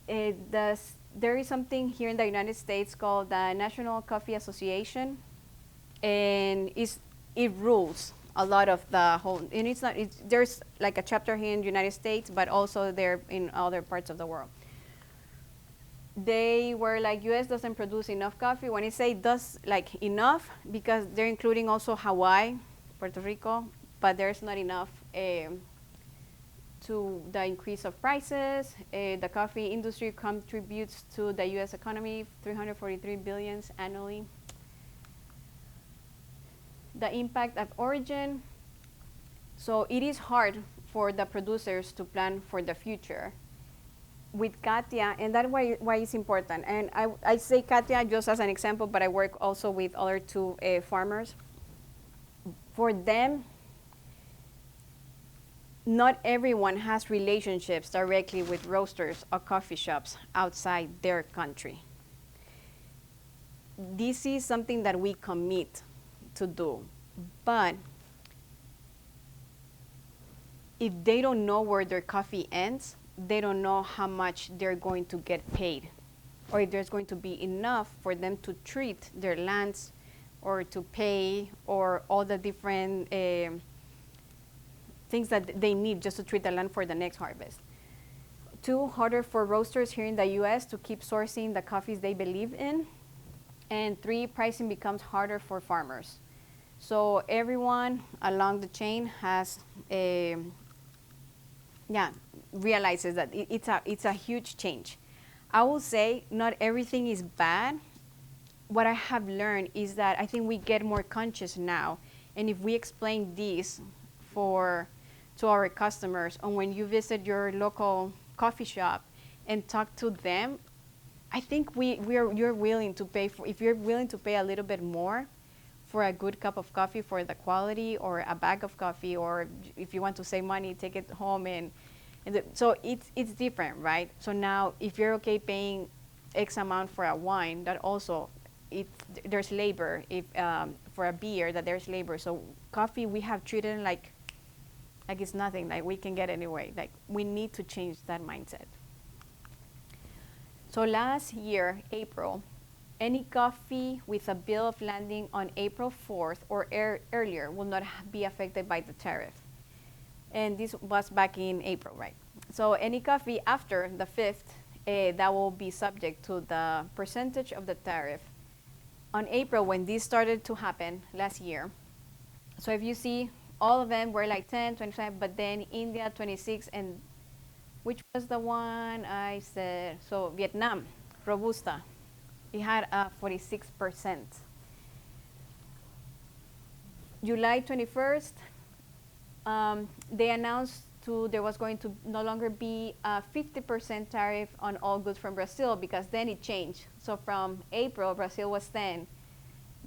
there is something here in the United States called the National Coffee Association, and it rules a lot of the whole, and there's like a chapter here in the United States, but also there in other parts of the world. They were like, U.S. doesn't produce enough coffee. When I say does like enough, because they're including also Hawaii, Puerto Rico, but there's not enough to the increase of prices. The coffee industry contributes to the U.S. economy $343 billion annually. The impact of origin. So it is hard for the producers to plan for the future. With Katya, and that's why it's important. And I say Katya just as an example, but I work also with other 2 farmers. for them, not everyone has relationships directly with roasters or coffee shops outside their country. This is something that we commit to do, but if they don't know where their coffee ends, they don't know how much they're going to get paid, or if there's going to be enough for them to treat their lands or to pay, or all the different things that they need just to treat the land for the next harvest. 2, harder for roasters here in the US to keep sourcing the coffees they believe in. And 3, pricing becomes harder for farmers. So everyone along the chain has realizes that it's a huge change. I will say not everything is bad. What I have learned is that I think we get more conscious now, and if we explain this to our customers, and when you visit your local coffee shop and talk to them, I think you're willing to pay if you're willing to pay a little bit more for a good cup of coffee, for the quality, or a bag of coffee, or if you want to save money, take it home so it's different, right? So now if you're okay paying X amount for a wine, that also there's labor. If for a beer, that there's labor. So coffee we have treated like it's nothing, like we can get anyway. Like we need to change that mindset. So last year, April, any coffee with a bill of lading on April 4th or earlier will not be affected by the tariff. And this was back in April, right? So any coffee after the 5th, that will be subject to the percentage of the tariff. On April, when this started to happen last year, so if you see, all of them were like 10, 25, but then India, 26, and which was the one I said? So Vietnam, Robusta, it had a 46%. July 21st, they announced there was going to no longer be a 50% tariff on all goods from Brazil, because then it changed. So from April, Brazil was 10.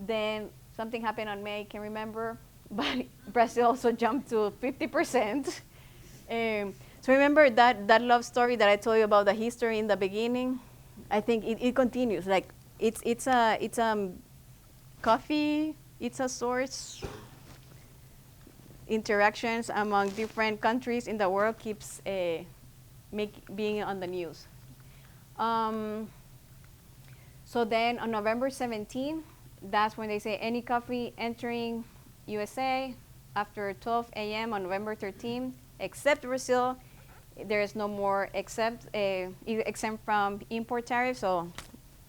Then something happened on May, can remember, but Brazil also jumped to 50%. So remember that love story that I told you about the history in the beginning? I think it continues. Like it's a coffee, it's a source. Interactions among different countries in the world keeps being on the news. So then on November 17, that's when they say any coffee entering USA after 12 a.m. on November 13, except Brazil, there is no more exempt from import tariff, so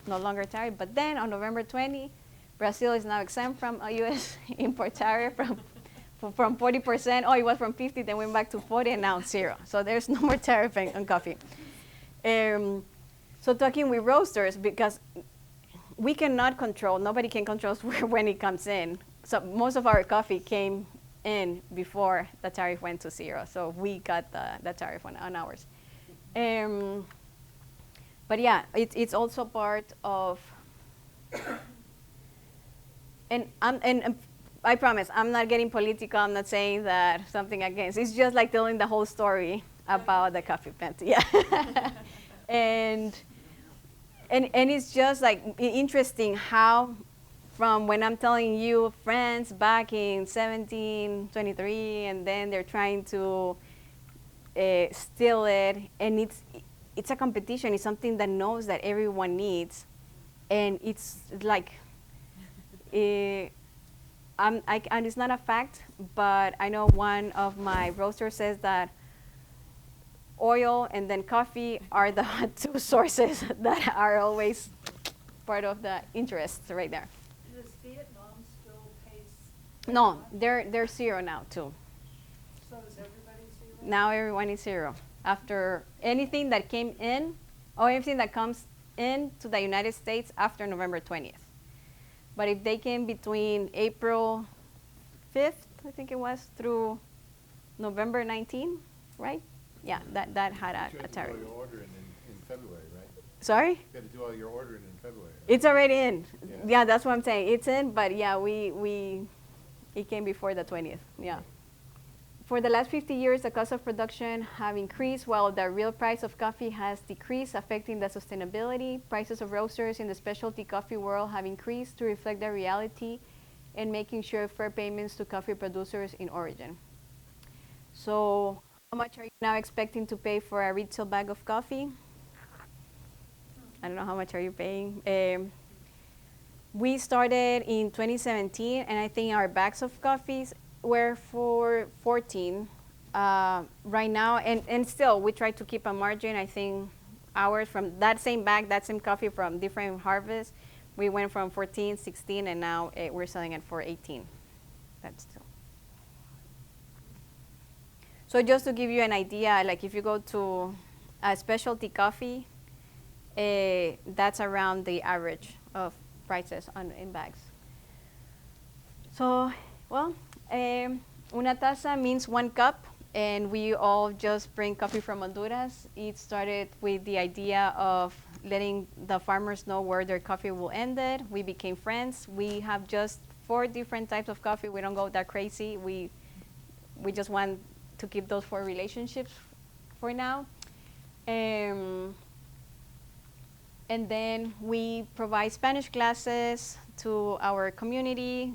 no longer tariff. But then on November 20, Brazil is now exempt from a U.S. import tariff from 40%. Oh, it was from 50, then went back to 40, and now 0. So there's no more tariff on coffee. So talking with roasters, because we cannot control, nobody can control when it comes in. So most of our coffee came in before the tariff went to 0. So we got the tariff on ours. But yeah, it's also part of, and I promise, I'm not getting political. I'm not saying that something against. It's just like telling the whole story about the coffee plant. Yeah. and it's just like interesting how, from when I'm telling you France back in 1723, and then they're trying to steal it, and it's a competition. It's something that knows that everyone needs, and it's like. And it's not a fact, but I know one of my roasters says that oil and then coffee are the 2 sources that are always part of the interest right there. Does Vietnam still pay? No, they're 0 now too. So is everybody 0? Now everyone is 0. After anything that came in, or anything that comes into the United States after November 20th. But if they came between April 5th, I think it was, through November 19, right? Yeah, that had a tariff. You had to do all your ordering in February, right? Sorry? You had to do all your ordering in February. Right? It's already in. Yeah. Yeah, that's what I'm saying. It's in, but yeah, we It came before the 20th, yeah. For the last 50 years, the cost of production have increased while the real price of coffee has decreased, affecting the sustainability. Prices of roasters in the specialty coffee world have increased to reflect the reality and making sure fair payments to coffee producers in origin. So how much are you now expecting to pay for a retail bag of coffee? I don't know, how much are you paying? We started in 2017, and I think our bags of coffees were for 14 right now, and still we try to keep a margin. I think ours from that same bag, that same coffee from different harvests, we went from 14, 16, and now we're selling it for 18. That's still. So just to give you an idea, like if you go to a specialty coffee, that's around the average of prices in bags. So, well, Unataza means 1 cup, and we all just bring coffee from Honduras. It started with the idea of letting the farmers know where their coffee will end it. We became friends. We have just 4 different types of coffee. We don't go that crazy. We just want to keep those 4 relationships for now. And then we provide Spanish classes to our community.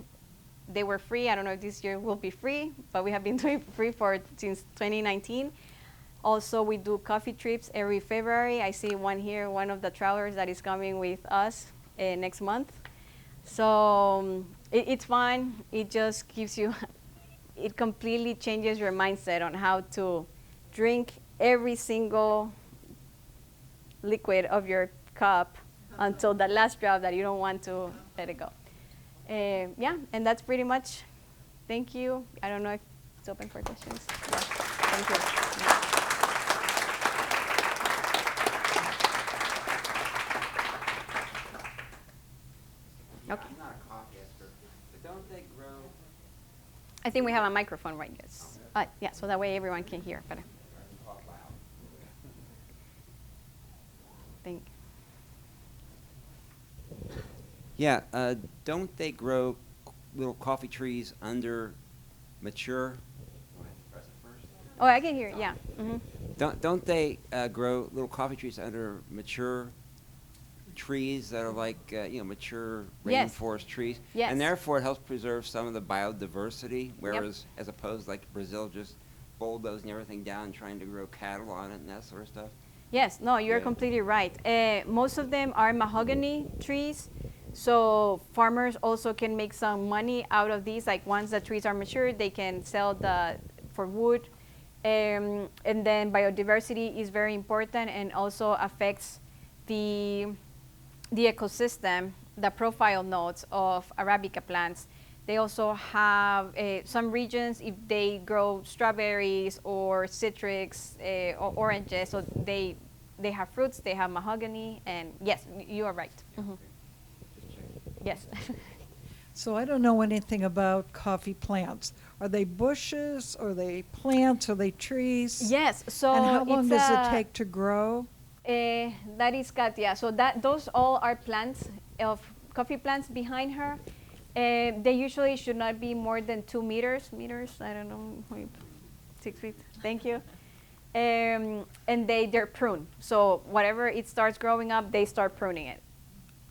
They were free. I don't know if this year will be free, but we have been doing free since 2019. Also, we do coffee trips every February. I see one here, one of the travelers that is coming with us next month. So it's fun. It just gives you, it completely changes your mindset on how to drink every single liquid of your cup until the last drop that you don't want to let it go. Yeah, and that's pretty much. Thank you. I don't know if it's open for questions. Yeah. Thank you. Okay. I'm not a coffee expert, but don't they grow? I think we have a microphone right here. Yeah, so that way everyone can hear better. Talk loud. Thank. Yeah, don't they grow little coffee trees under mature? Press it first. Oh, I can hear. Yeah. Mm-hmm. Don't they grow little coffee trees under mature trees that are like mature Yes. rainforest trees? Yes. And therefore it helps preserve some of the biodiversity, whereas as opposed like Brazil just bulldozing everything down, trying to grow cattle on it and that sort of stuff. Yes. No, you're Yeah. completely right. Most of them are mahogany trees. So farmers also can make some money out of these. Like once the trees are mature, they can sell for wood. And then biodiversity is very important and also affects the ecosystem, the profile notes of Arabica plants. They also have some regions, if they grow strawberries or citrus or oranges, so they have fruits, they have mahogany, and yes, you are right. Mm-hmm. Yes. So I don't know anything about coffee plants. Are they bushes? Are they plants? Are they trees? Yes. So And how long it's does it take to grow? That is Katia. So those all are plants of coffee plants behind her. They usually should not be more than 2 meters. I don't know, 6 feet. Thank you. And they're pruned. So whatever it starts growing up, they start pruning it.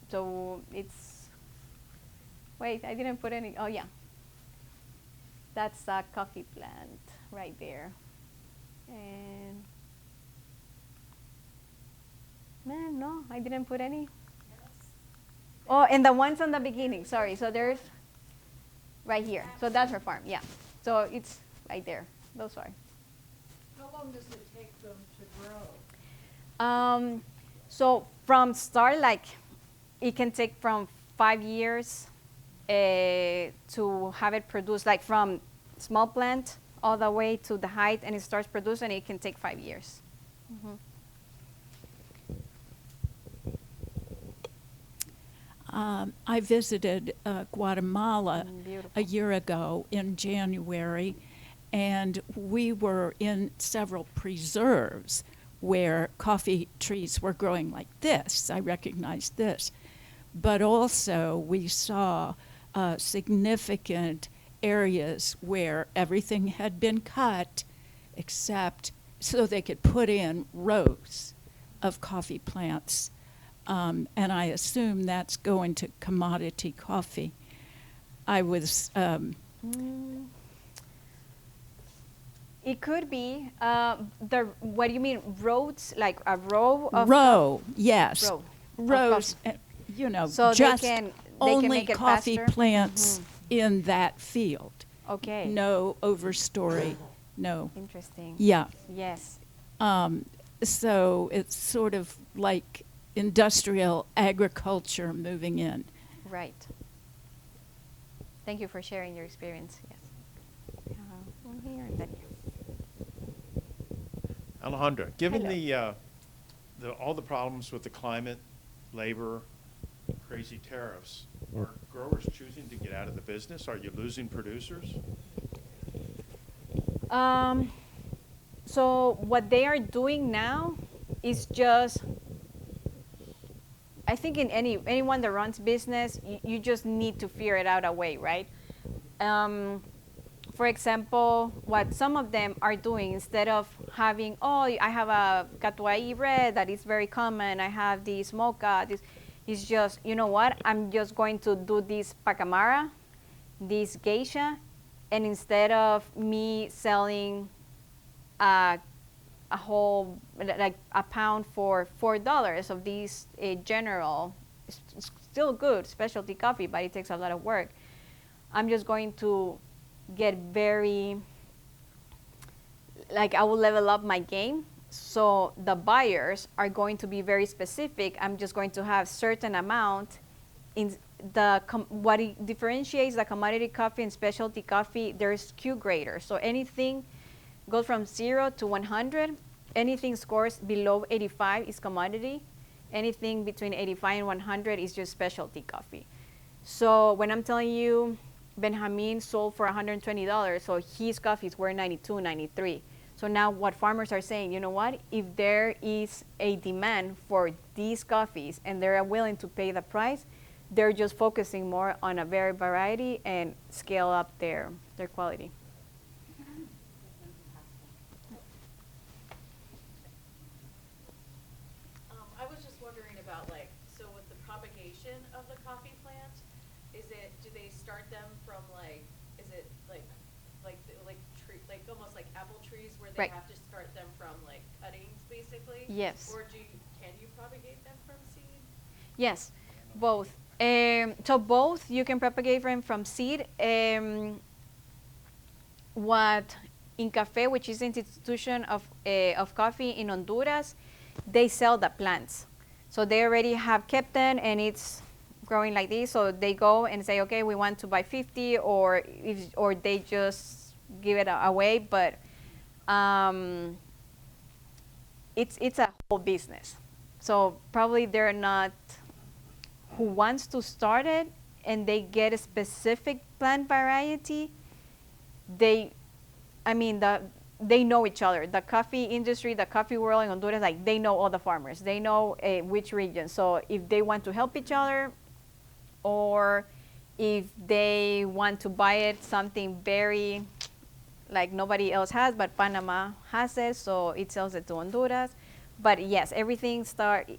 So it's. Wait, I didn't put any. Oh yeah. That's a coffee plant right there. And man, no, I didn't put any. Oh, and the ones on the beginning, sorry. So there's right here. So that's her farm, yeah. So it's right there. Those are. How long does it take them to grow? So from start, like it can take from 5 years to have it produced, like from small plant all the way to the height, and it starts producing. It can take 5 years. Mm-hmm. I visited Guatemala Beautiful. a year ago in January, and we were in several preserves where coffee trees were growing like this. I recognized this. But also we saw significant areas where everything had been cut except so they could put in rows of coffee plants. And I assume that's going to commodity coffee. I was, It could be. What do you mean, roads? Like a row of yes. row of Rows, coffee. So just they can only make it coffee faster? plants in that field. Okay. No overstory, no. Interesting. Yeah. Yes. So it's sort of like industrial agriculture moving in. Right. Thank you for sharing your experience. Yes. One here and then here. Alejandra, given Hello. all the problems with the climate, labor, crazy tariffs, are growers choosing to get out of the business? Are you losing producers? So what they are doing now is just, I think in anyone that runs business, you just need to figure it out a way, right? For example, what some of them are doing, instead of having, oh, I have a Catuai red that is very common, I have this mocha, this is just, you know what, I'm just going to do this pacamara, this geisha, and instead of me selling a whole, like a pound for $4 of these general, it's still good specialty coffee, but it takes a lot of work. I'm just going to get very, like I will level up my game. So the buyers are going to be very specific. I'm just going to have certain amount in what differentiates the commodity coffee and specialty coffee. There's Q graders. So anything goes from 0 to 100. Anything scores below 85 is commodity. Anything between 85 and 100 is just specialty coffee. So when I'm telling you Benjamin sold for $120, so his coffees were 92, 93. So now what farmers are saying, you know what, if there is a demand for these coffees and they're willing to pay the price, they're just focusing more on a variety and scale up their quality. I was just wondering about so with the propagation of the coffee plant, do they start them from is it tree, almost like apple trees where they Right. have to start them from cuttings basically? Yes. Or can you propagate them from seed? Yes, both. So both you can propagate them from seed. What in Café, which is an institution of coffee in Honduras, they sell the plants. So they already have kept them and it's growing like this. So they go and say, okay, we want to buy 50, or they just give it away. But it's a whole business. So probably they're not who wants to start it and they get a specific plant variety. They know each other. The coffee industry, the coffee world in Honduras, they know all the farmers. They know which region. So if they want to help each other, or if they want to buy it, something very like nobody else has, but Panama has it, so it sells it to Honduras. But yes, everything starts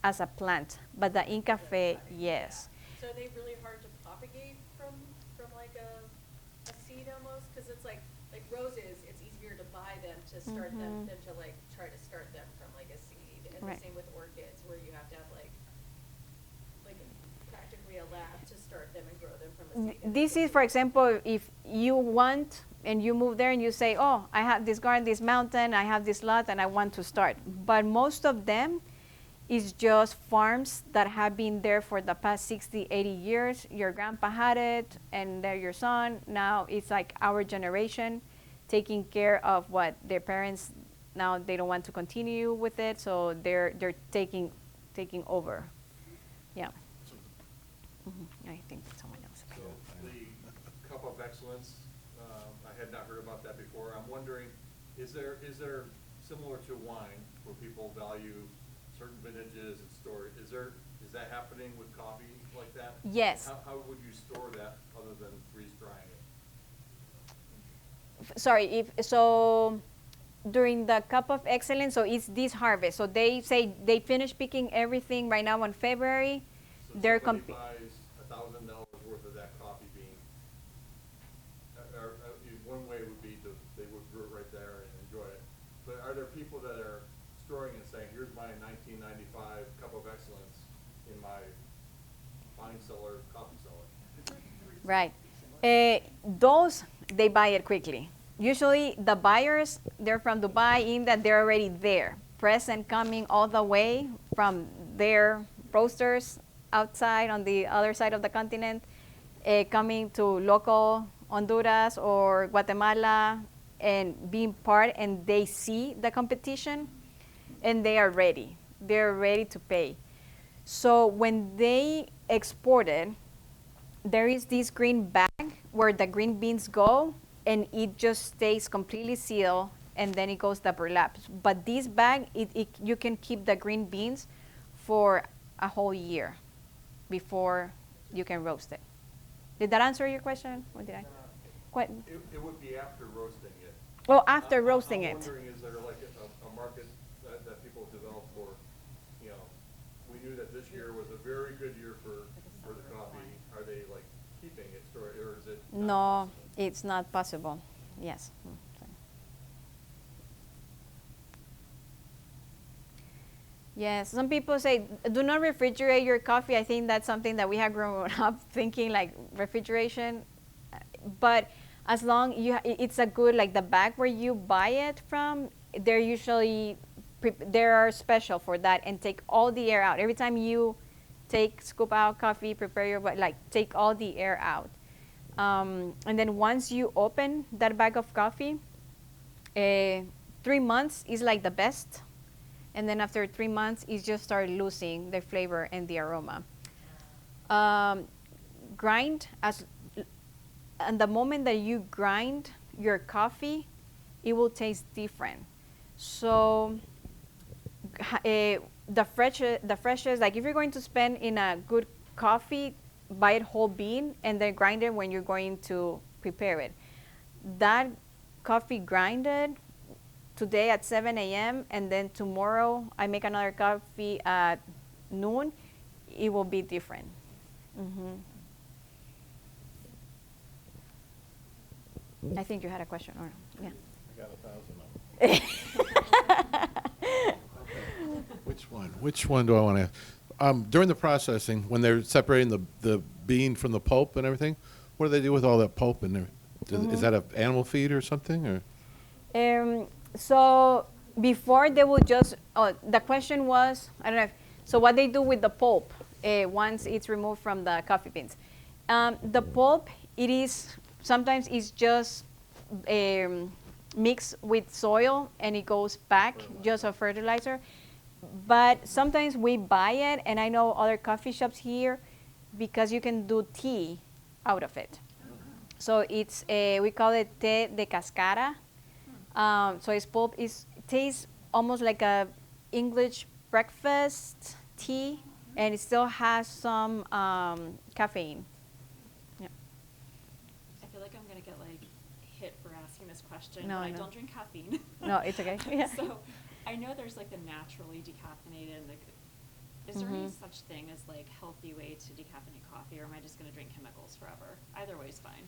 as a plant. But the in Café, yes. So are they really hard to propagate from a seed almost? Because it's like roses, it's easier to buy them to start them than to try to start them from a seed. And Right. the same with orchids, where you have to have practically a lab to start them and grow them from a seed. This is, for example, if you want and you move there and you say, oh, I have this garden, this mountain, I have this lot, and I want to start. But most of them is just farms that have been there for the past 60, 80 years. Your grandpa had it, and they're your son. Now it's like our generation taking care of what their parents, now they don't want to continue with it, so they're taking over. Yeah. I think someone else. So the Cup of Excellence, I had not heard about that before. I'm wondering, is there similar to wine where people value certain vintages and store? Is that happening with coffee like that? Yes. How would you store that other than freeze drying it? during the Cup of Excellence, so it's this harvest. So they say they finish picking everything right now in February. So They're somebody buys $1,000 worth of that coffee bean. One way would be they would brew it right there and enjoy it. But are there people that are storing and saying, here's my 1995 Cup of Excellence in my wine cellar, coffee cellar? Right. Those, they buy it quickly. Usually the buyers, they're from Dubai, India, they're already there, present, coming all the way from their roasters outside on the other side of the continent, coming to local Honduras or Guatemala and being part, and they see the competition and they are ready. They're ready to pay. So when they export it, there is this green bag where the green beans go, and it just stays completely sealed, and then it goes the burlap. But this bag, you can keep the green beans for a whole year before you can roast it. Did that answer your question? Or did I? What? It would be after roasting it. Well, after roasting I'm it. wondering, is there like a market that people develop for, we knew that this year was a very good year for the coffee. Are they like keeping it stored, or is it not No, possible? it's not possible. Yes. Yes, some people say, do not refrigerate your coffee. I think that's something that we have grown up thinking, like refrigeration. But as long it's a good, like the bag where you buy it from, they're usually, they are special for that and take all the air out. Every time you scoop out coffee, prepare your, take all the air out. And then once you open that bag of coffee, 3 months is like the best. And then after 3 months, it just start losing the flavor and the aroma. Grind, and the moment that you grind your coffee, it will taste different. So the freshest, like if you're going to spend in a good coffee, buy it whole bean and then grind it when you're going to prepare it. That coffee grinded today at 7 a.m. and then tomorrow I make another coffee at noon, it will be different. Mm-hmm. I think you had a question, or yeah. I got 1,000 of them. Which one do I want to ask? During the processing, when they're separating the bean from the pulp and everything, what do they do with all that pulp in there? Is that an animal feed or something? Or? So before they will just, the question was, I don't know, so what they do with the pulp once it's removed from the coffee beans. The pulp, sometimes it's just mixed with soil and it goes back just a fertilizer. But sometimes we buy it, and I know other coffee shops here, because you can do tea out of it. So it's we call it té de cascara. So its pulp tastes almost like a English breakfast tea, and it still has some caffeine. Yeah. I feel like I'm gonna get hit for asking this question, No, but I no. don't drink caffeine. No, it's okay. Yeah. So I know there's the naturally decaffeinated, is there any such thing as healthy way to decaffeinate coffee, or am I just gonna drink chemicals forever? Either way is fine.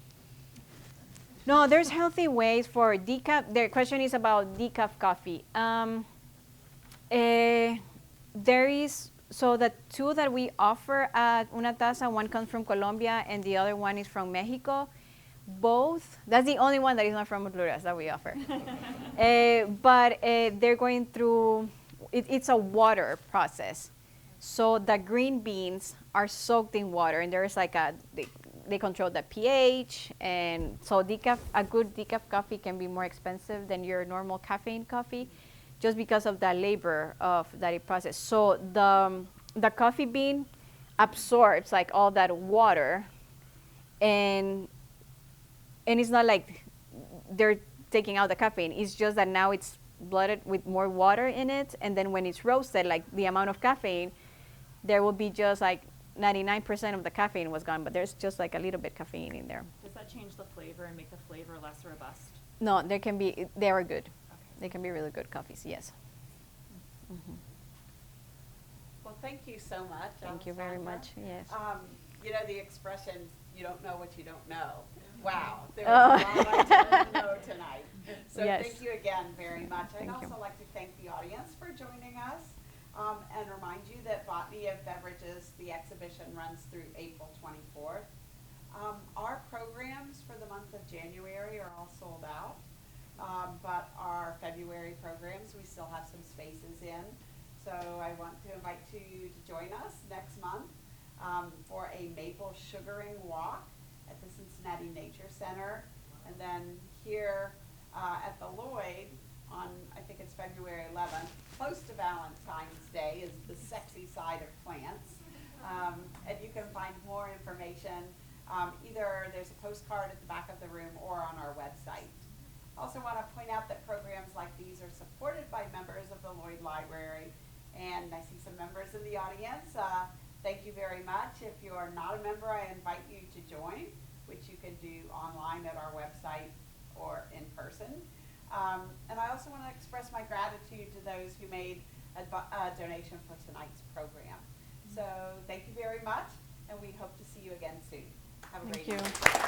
No, there's healthy ways for decaf. Their question is about decaf coffee. There is, so the two that we offer at Unataza, one comes from Colombia and the other one is from Mexico. Both, that's the only one that is not from Honduras that we offer. But they're going through, it's a water process. So the green beans are soaked in water, and there's they control the pH, and so a good decaf coffee can be more expensive than your normal caffeine coffee, just because of the labor of that it process. So the coffee bean absorbs all that water, and it's not like they're taking out the caffeine. It's just that now it's blooded with more water in it, and then when it's roasted, the amount of caffeine, there will be just 99% of the caffeine was gone, but there's just a little bit caffeine in there. Does that change the flavor and make the flavor less robust? No, they are good. They can be really good coffees, yes. Well, thank you so much. Thank you very Alessandra. much, yes. You know the expression, you don't know what you don't know. Wow, there Oh. was a lot I didn't know tonight. So Yes. thank you again very much. I'd Thank also you. like to thank the audience for joining us and remind you that Botany of Beverages, the exhibition runs through April 24th. Our programs for the month of January are all sold out, but our February programs, we still have some spaces in. So I want to invite you to join us next month for a maple sugaring walk at the Cincinnati Nature Center. And then here at the Lloyd on, I think it's February 11th, close to Valentine's Day, is the sexy side of plants. And you can find more information. Either there's a postcard at the back of the room or on our website. Also want to point out that programs like these are supported by members of the Lloyd Library. And I see some members in the audience. Thank you very much. If you are not a member, I invite you to join, which you can do online at our website or in person. And I also want to express my gratitude to those who made a donation for tonight's program. So thank you very much, and we hope to see you again soon. Have a great Thank night. you.